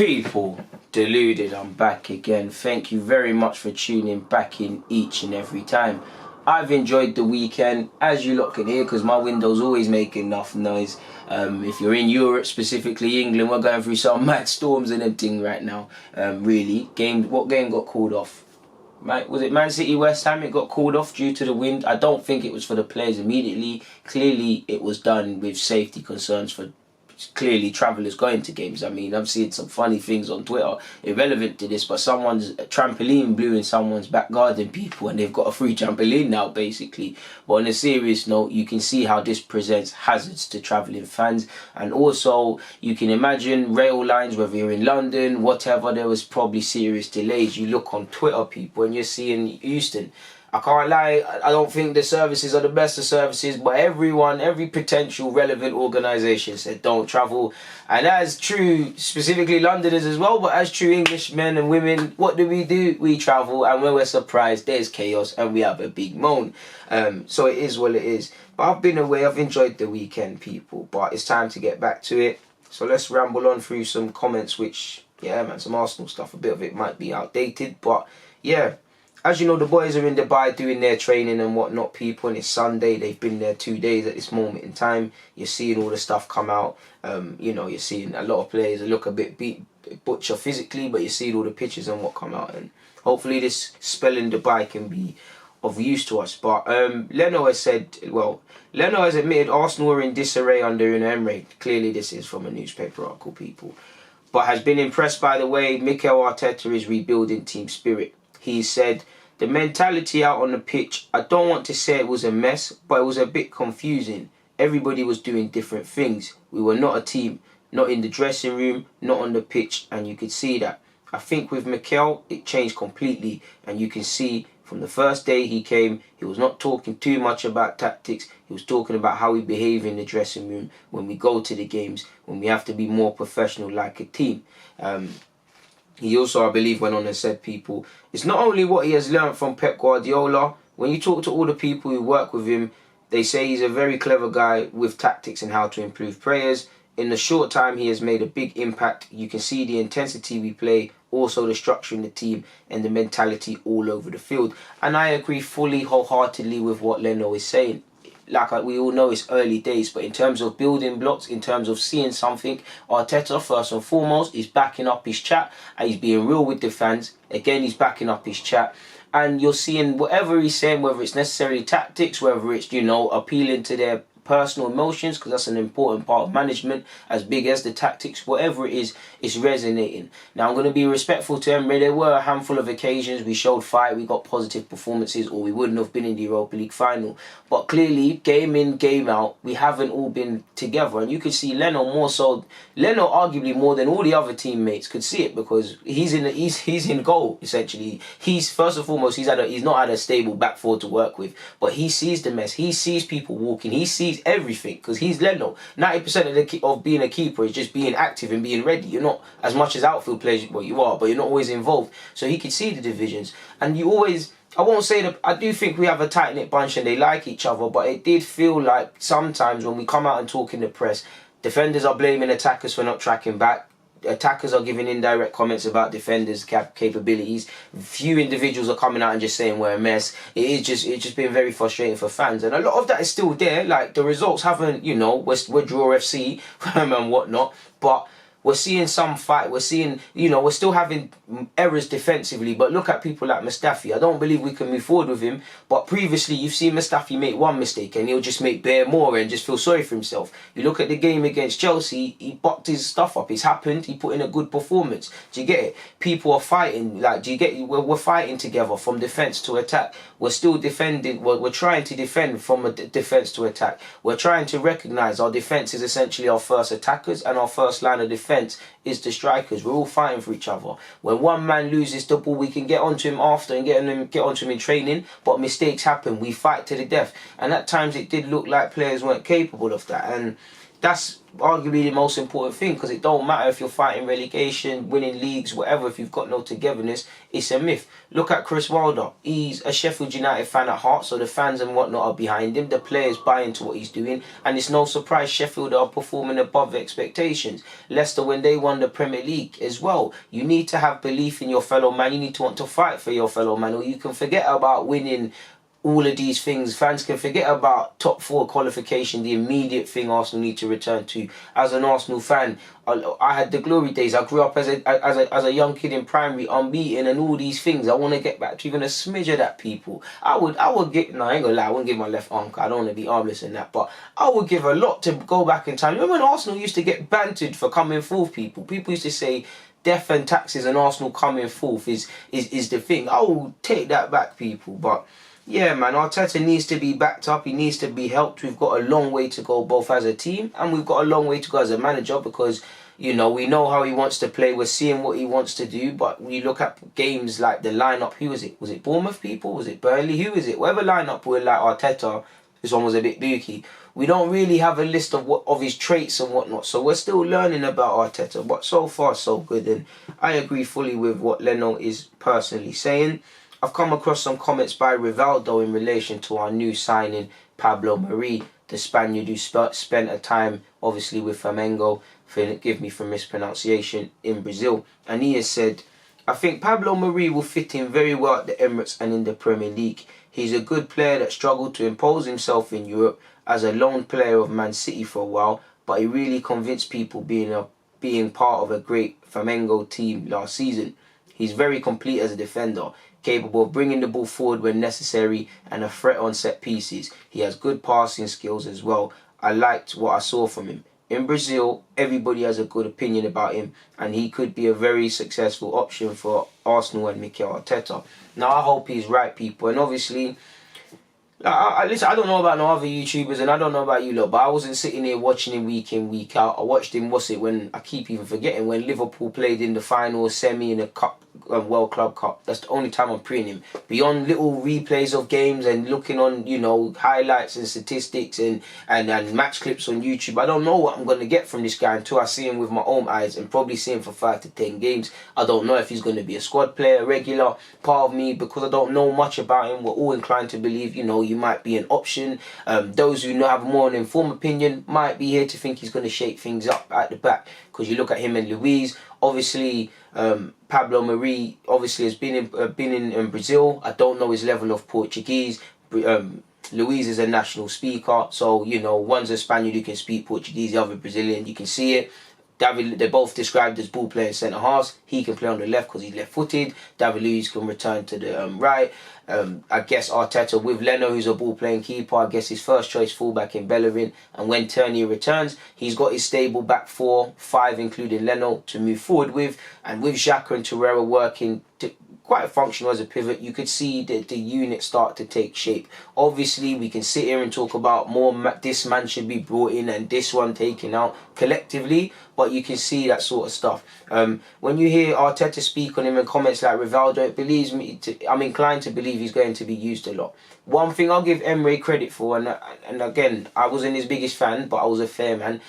People, Deluded, I'm back again. Thank you very much for tuning back in each and every time. I've enjoyed the weekend, as you lot can hear, because my window's always making enough noise. If you're in Europe, specifically England, we're going through some mad storms and everything right now. Really, what game got called off? Was it Man City West Ham? It got called off due to the wind. I don't think it was for the players immediately. Clearly, it was done with safety concerns for clearly travellers going to games. I mean, I've seen some funny things on Twitter irrelevant to this, but someone's trampoline blew in someone's back garden, people, and they've got a free trampoline now, basically. But on a serious note, you can see how this presents hazards to travelling fans, and also you can imagine rail lines, whether you're in London, whatever, there was probably serious delays. You look on Twitter, people, and you're seeing Houston. I can't lie, I don't think the services are the best of services, but every potential relevant organisation said don't travel. And as true, specifically Londoners as well, but as true English men and women, what do? We travel, and when we're surprised, there's chaos and we have a big moan. So it is what it is. But I've been away, I've enjoyed the weekend, people, but it's time to get back to it. So let's ramble on through some comments, which, yeah, man, some Arsenal stuff, a bit of it might be outdated, but yeah. As you know, the boys are in Dubai doing their training and whatnot, people, and it's Sunday. They've been there 2 days at this moment in time. You're seeing all the stuff come out. You're seeing a lot of players that look a bit butcher physically, but you're seeing all the pictures and what come out. And hopefully this spell in Dubai can be of use to us. But Leno has admitted Arsenal are in disarray under Henrikh. Clearly this is from a newspaper article, people. But has been impressed by the way Mikel Arteta is rebuilding team spirit. He said, the mentality out on the pitch, I don't want to say it was a mess, but it was a bit confusing. Everybody was doing different things. We were not a team, not in the dressing room, not on the pitch, and you could see that. I think with Mikel, it changed completely, and you can see from the first day he came, he was not talking too much about tactics. He was talking about how we behave in the dressing room when we go to the games, when we have to be more professional like a team. He also, I believe, went on and said, people, it's not only what he has learned from Pep Guardiola. When you talk to all the people who work with him, they say he's a very clever guy with tactics and how to improve players. In the short time, he has made a big impact. You can see the intensity we play, also the structure in the team and the mentality all over the field. And I agree fully, wholeheartedly with what Leno is saying. Like we all know, it's early days, but in terms of building blocks, in terms of seeing something, Arteta, first and foremost, is backing up his chat and he's being real with the fans. Again, he's backing up his chat. And you're seeing whatever he's saying, whether it's necessarily tactics, whether it's, appealing to their personal emotions, because that's an important part of management, as big as the tactics, whatever it is, it's resonating. Now, I'm going to be respectful to Emery. There were a handful of occasions we showed fight, we got positive performances, or we wouldn't have been in the Europa League final. But clearly, game in, game out, we haven't all been together. And you could see Leno arguably more than all the other teammates could see it, because he's in goal, essentially. First and foremost, he's not had a stable back four to work with, but he sees the mess. He sees people walking. He sees everything, because he's Leno. 90% of being a keeper is just being active and being ready. You're not, as much as outfield players, well, you are, but you're not always involved. So he could see the divisions. And you always, I won't say that, I do think we have a tight-knit bunch and they like each other, but it did feel like sometimes when we come out and talk in the press, defenders are blaming attackers for not tracking back. Attackers are giving indirect comments about defenders' capabilities. Few individuals are coming out and just saying we're a mess. It's just been very frustrating for fans, and a lot of that is still there. Like, the results haven't, we're draw FC and whatnot, but we're seeing some fight. We're seeing, we're still having errors defensively. But look at people like Mustafi. I don't believe we can move forward with him. But previously, you've seen Mustafi make one mistake and he'll just make bare more and just feel sorry for himself. You look at the game against Chelsea, he bucked his stuff up. It's happened. He put in a good performance. Do you get it? People are fighting. Like, do you get it? We're fighting together from defence to attack. We're still defending. We're trying to defend from a defence to attack. We're trying to recognise our defence is essentially our first attackers, and our first line of defence is the strikers. We're all fighting for each other. When one man loses the ball, we can get onto him after and get onto him in training, but mistakes happen. We fight to the death, and at times it did look like players weren't capable of that. And that's arguably the most important thing, because it don't matter if you're fighting relegation, winning leagues, whatever. If you've got no togetherness, it's a myth. Look at Chris Wilder. He's a Sheffield United fan at heart, so the fans and whatnot are behind him. The players buy into what he's doing, and it's no surprise Sheffield are performing above expectations. Leicester, when they won the Premier League as well, you need to have belief in your fellow man. You need to want to fight for your fellow man, or you can forget about winning all of these things. Fans can forget about top 4 qualification, the immediate thing Arsenal need to return to. As an Arsenal fan, I had the glory days. I grew up as a young kid in primary, unbeaten and all these things. I want to get back to even a smidge of that, people. I would give, no, I ain't gonna lie, I wouldn't give my left arm, I don't want to be armless in that, but I would give a lot to go back in time. Remember when Arsenal used to get bantered for coming fourth, people? People used to say death and taxes and Arsenal coming fourth is the thing. I will take that back, people. But yeah, man, Arteta needs to be backed up. He needs to be helped. We've got a long way to go, both as a team, and we've got a long way to go as a manager, because, you know, we know how he wants to play. We're seeing what he wants to do. But when you look at games like the lineup, who was it? Was it Bournemouth, people? Was it Burnley? Who was it? Whatever lineup were like Arteta, this one was a bit booky. We don't really have a list of his traits and whatnot. So we're still learning about Arteta. But so far, so good. And I agree fully with what Leno is personally saying. I've come across some comments by Rivaldo in relation to our new signing, Pablo Mari, the Spaniard who spent a time, obviously, with Flamengo, forgive me for mispronunciation, in Brazil. And he has said, I think Pablo Mari will fit in very well at the Emirates and in the Premier League. He's a good player that struggled to impose himself in Europe as a lone player of Man City for a while, but he really convinced people being part of a great Flamengo team last season. He's very complete as a defender, capable of bringing the ball forward when necessary and a threat on set pieces. He has good passing skills as well. I liked what I saw from him. In Brazil, everybody has a good opinion about him, and he could be a very successful option for Arsenal and Mikel Arteta. Now, I hope he's right, people. And obviously, listen, I don't know about no other YouTubers, and I don't know about you lot, but I wasn't sitting here watching him week in, week out. I watched him, when I keep even forgetting, when Liverpool played in the final semi in the Cup, World Club Cup. That's the only time I'm preying him. Beyond little replays of games and looking on, you know, highlights and statistics and match clips on YouTube, I don't know what I'm going to get from this guy until I see him with my own eyes, and probably see him for 5 to 10 games. I don't know if he's going to be a squad player, regular. Part of me, because I don't know much about him, we're all inclined to believe, you know, he might be an option. Those who have more an informed opinion might be here to think he's going to shake things up at the back, because you look at him and Luiz. Obviously, Pablo Mari obviously has been in Brazil. I don't know his level of Portuguese. Luiz is a national speaker, so, you know, one's a Spaniard who can speak Portuguese, the other Brazilian. You can see it. They're both described as ball playing centre halves. He can play on the left because he's left-footed. David Luiz can return to the right. I guess Arteta with Leno, who's a ball playing keeper, I guess his first choice fullback in Bellerin. And when Tierney returns, he's got his stable back 4, 5 including Leno to move forward with. And with Xhaka and Torreira working quite functional as a pivot, you could see the unit start to take shape. Obviously, we can sit here and talk about this man should be brought in and this one taken out collectively, but you can see that sort of stuff. When you hear Arteta speak on him in comments like Rivaldo, it believes me. I'm inclined to believe he's going to be used a lot. One thing I'll give Henrikh credit for, and again, I wasn't his biggest fan, but I was a fair man.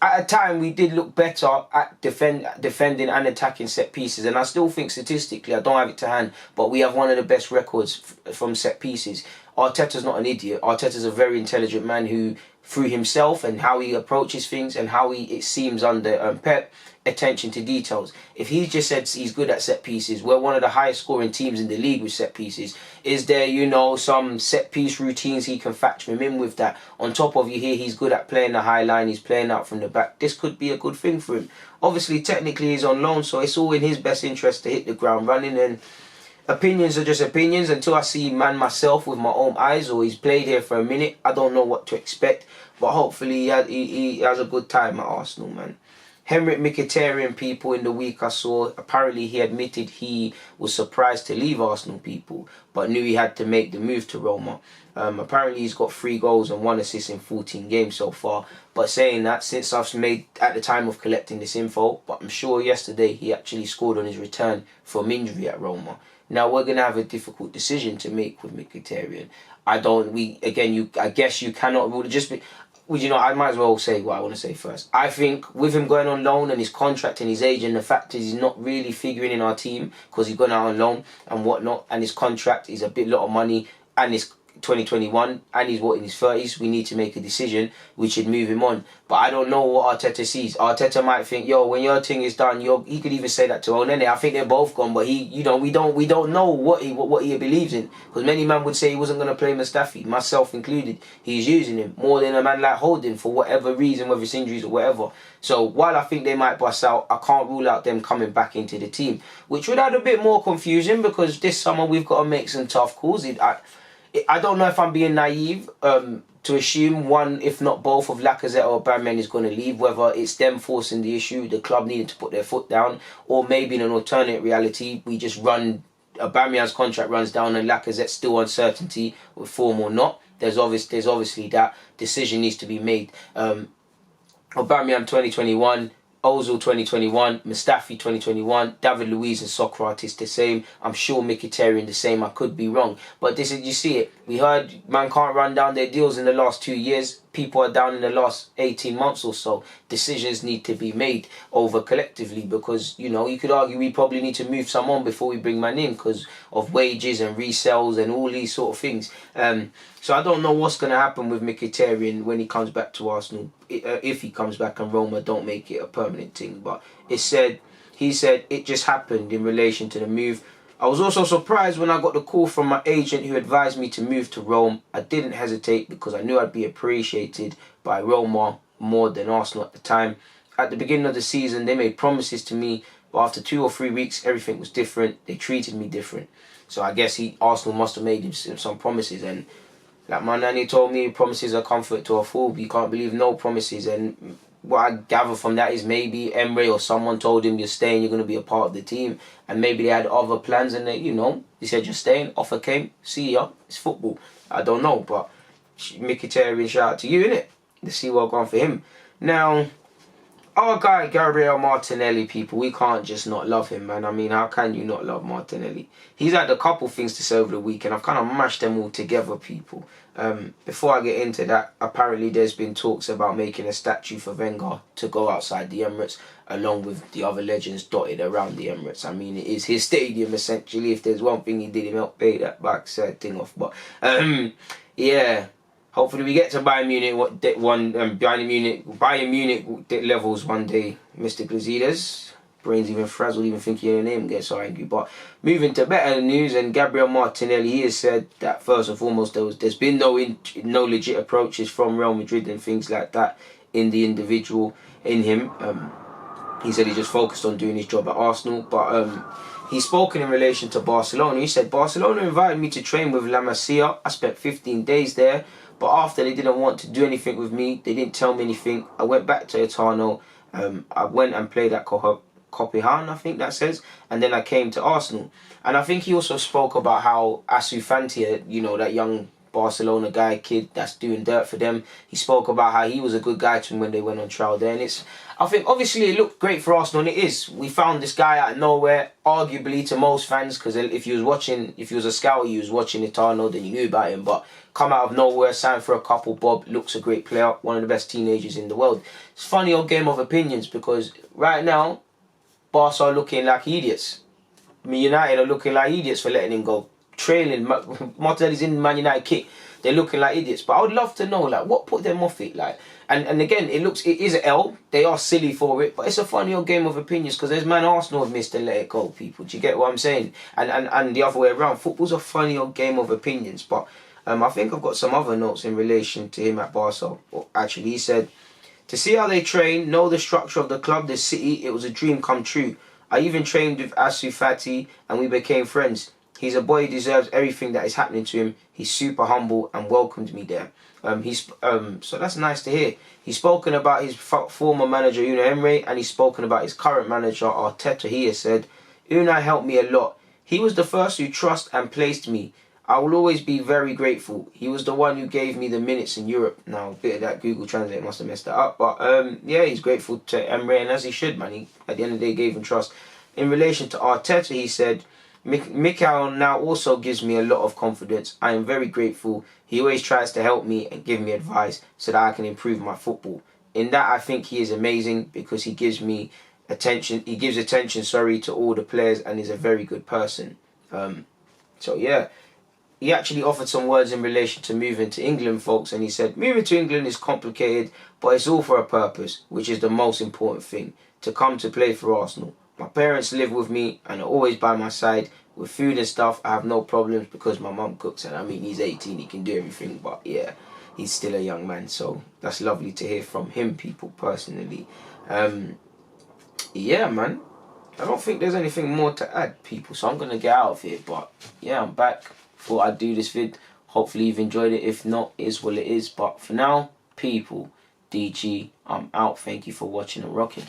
At a time, we did look better at defending and attacking set pieces, and I still think statistically, I don't have it to hand, but we have one of the best records from set pieces. Arteta's not an idiot. Arteta's a very intelligent man who, through himself and how he approaches things and how it seems under Pep, attention to details. If he just said he's good at set pieces, we're one of the highest scoring teams in the league with set pieces. Is there, you know, some set piece routines he can factor him in with that? On top of, you hear he's good at playing the high line, he's playing out from the back. This could be a good thing for him. Obviously, technically he's on loan, so it's all in his best interest to hit the ground running, and opinions are just opinions. Until I see man myself with my own eyes, or he's played here for a minute, I don't know what to expect. But hopefully he has a good time at Arsenal, man. Henrikh Mkhitaryan, people, in the week I saw, apparently he admitted he was surprised to leave Arsenal, people, but knew he had to make the move to Roma. Apparently he's got 3 goals and 1 assist in 14 games so far. But saying that, since I've made, at the time of collecting this info, but I'm sure yesterday he actually scored on his return from injury at Roma. Now we're going to have a difficult decision to make with Mkhitaryan. I guess you cannot rule it. well, you know, I might as well say what I want to say first. I think with him going on loan and his contract and his age and the fact is he's not really figuring in our team because he's gone out on loan and whatnot, and his contract is a lot of money, and it's 2021 and he's in his 30s, we need to make a decision which should move him on. But I don't know what Arteta sees. Arteta might think, yo, when your thing is done, he could even say that to Onene. I think they're both gone, but we don't know what he believes in, because many men would say he wasn't going to play Mustafi, myself included. He's using him more than a man like Holding for whatever reason, whether it's injuries or whatever. So while I think they might bust out, I can't rule out them coming back into the team, which would add a bit more confusion, because this summer we've got to make some tough calls. I don't know if I'm being naive to assume one, if not both, of Lacazette or Aubameyang is going to leave, whether it's them forcing the issue, the club needing to put their foot down, or maybe in an alternate reality, we just Aubameyang's contract runs down and Lacazette's still uncertainty with form or not. There's obviously that decision needs to be made. Aubameyang 2021, Ozil 2021, Mustafi 2021, David Luiz and soccer artist the same. I'm sure Mkhitaryan the same. I could be wrong, but this is, you see it. We heard man can't run down their deals in the last 2 years. People are down in the last 18 months or so. Decisions need to be made over collectively, because, you know, you could argue we probably need to move someone before we bring man in because of wages and resells and all these sort of things. So I don't know what's going to happen with Mkhitaryan when he comes back to Arsenal, if he comes back and Roma don't make it a permanent thing. But he said it just happened in relation to the move. I was also surprised when I got the call from my agent who advised me to move to Rome. I didn't hesitate because I knew I'd be appreciated by Roma more than Arsenal at the time. At the beginning of the season, they made promises to me, but after 2 or 3 weeks, everything was different. They treated me different. So I guess Arsenal must have made him some promises, and like my nanny told me, promises are comfort to a fool, but you can't believe no promises. And what I gather from that is maybe Emre or someone told him you're staying, you're going to be a part of the team, and maybe they had other plans, and he said you're staying, offer came, see ya, it's football. I don't know, but Mkhitaryan, shout out to you, innit? Let's see what's going for him. Now, our guy Gabriel Martinelli, people, we can't just not love him, man. I mean, how can you not love Martinelli? He's had a couple things to say over the weekend. I've kind of mashed them all together, people. Before I get into that, apparently there's been talks about making a statue for Wenger to go outside the Emirates, along with the other legends dotted around the Emirates. I mean, it is his stadium, essentially. If there's one thing he did, he helped pay that back thing off. But, yeah. Hopefully we get to Bayern Munich levels one day, Mr. Glazides. Brains even frazzled, even thinking your name gets so angry. But moving to better news, and Gabriel Martinelli, he has said that first and foremost there's been no legit approaches from Real Madrid and things like that in the individual in him. He said he just focused on doing his job at Arsenal, but he's spoken in relation to Barcelona. He said, Barcelona invited me to train with La Masia. I spent 15 days there. But after they didn't want to do anything with me, they didn't tell me anything. I went back to Etano. I went and played at Copenhagen, I think that says. And then I came to Arsenal. And I think he also spoke about how Asu Fati, that young Barcelona guy, kid that's doing dirt for them. He spoke about how he was a good guy to him when they went on trial there. And I think obviously it looked great for Arsenal, and it is. We found this guy out of nowhere, arguably to most fans, because if you was a scout, you was watching Etano, then you knew about him. But come out of nowhere, signed for a couple bob, looks a great player, one of the best teenagers in the world. It's a funny old game of opinions, because right now, Barca are looking like idiots. United are looking like idiots for letting him go. Trailing, Martinelli's in Man United kit. They're looking like idiots. But I would love to know, what put them off it? And again, it is an L. They are silly for it, but it's a funny old game of opinions, because there's man Arsenal have missed and let it go, people. Do you get what I'm saying? And the other way around. Football's a funny old game of opinions, but I think I've got some other notes in relation to him at Barca. Actually, he said, to see how they train, know the structure of the club, the city, it was a dream come true. I even trained with Asu Fati and we became friends. He's a boy who deserves everything that is happening to him. He's super humble and welcomed me there. So that's nice to hear. He's spoken about his former manager, Unai Emery, and he's spoken about his current manager, Arteta. He has said, Unai helped me a lot. He was the first who trusted and placed me. I will always be very grateful. He was the one who gave me the minutes in Europe. Now, a bit of that Google Translate must have messed that up. But, yeah, he's grateful to Emery, and as he should, man. He, at the end of the day, gave him trust. In relation to Arteta, he said, Mikhail now also gives me a lot of confidence. I am very grateful. He always tries to help me and give me advice so that I can improve my football. In that, I think he is amazing because he gives me attention. He gives attention, to all the players and is a very good person. So yeah, he actually offered some words in relation to moving to England, folks, and he said, moving to England is complicated, but it's all for a purpose, which is the most important thing, to come to play for Arsenal. My parents live with me and are always by my side. With food and stuff, I have no problems because my mum cooks, and I mean, he's 18, he can do everything, but yeah, he's still a young man, so that's lovely to hear from him, people, personally. Yeah, man. I don't think there's anything more to add, people, so I'm going to get out of here. But yeah, I'm back. Thought I'd do this vid. Hopefully you've enjoyed it. If not, it is what it is. But for now, people, DG, I'm out. Thank you for watching and rocking.